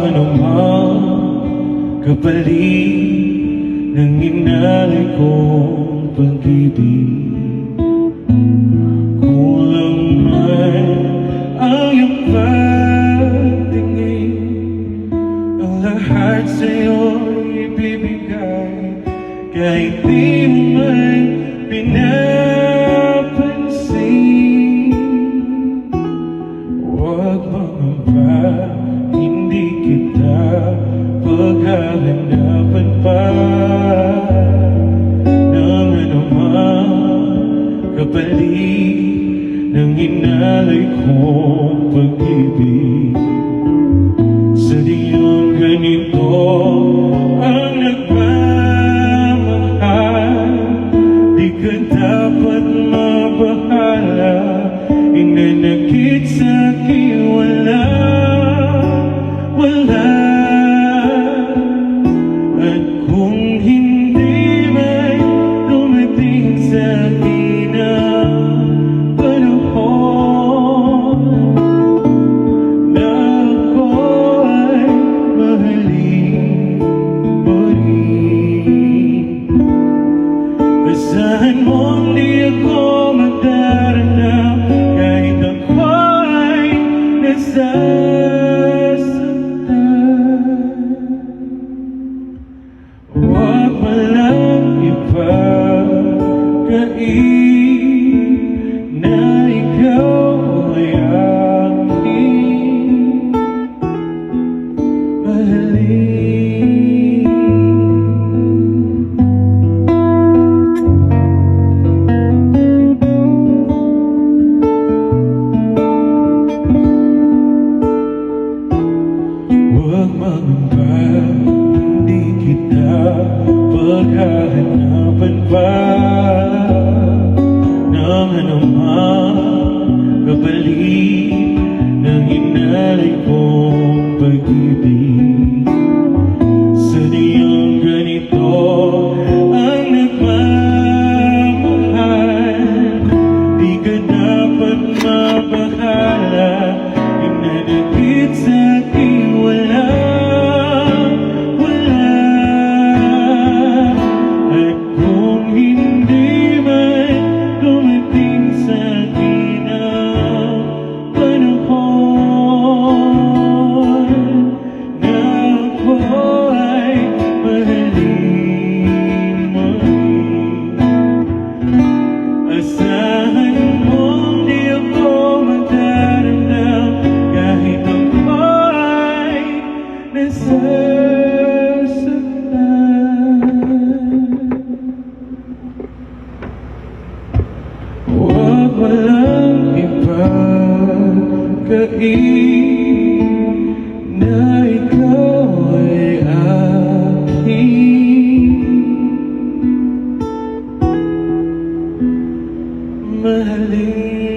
anumang kapalit ng inalay kong pag-ibig. Kulang man ang iyong pagtingin, ang lahat sa'yo'y ibibigay, kahit di mo man pinapansin. Huwag mangamba, hindi kita paghahanapan pa ng anumang kapalit ng inalay kong pag-ibig. Sa diyong ganito ang nagmamahal, di ka dapat mabahala. Inanakit sa'kin wala. At kung hindi man dumating sa'kin ang panahon na ako ay mahalin mo rin, asahan mong di ako magdarana kahit ako ay nasasaktan. Huwag palang ipagkain na ikaw ay aking mahalin. Huwag mangamba, hindi kita paghahanapan pa ng anumang kapalit ng inalay kong pag-ibig. Sa diyong ganito ang nagmamahal, di ka dapat mabahala. Inanakit sa'kin wala. At kung hindi man dumating sa'kin ang panahon na ako ay mahalin mo rin, asahan mong di ako magdarana kahit ako ay nasasaktan. Huwag walang ipagkain na ikaw ay aking mahalin.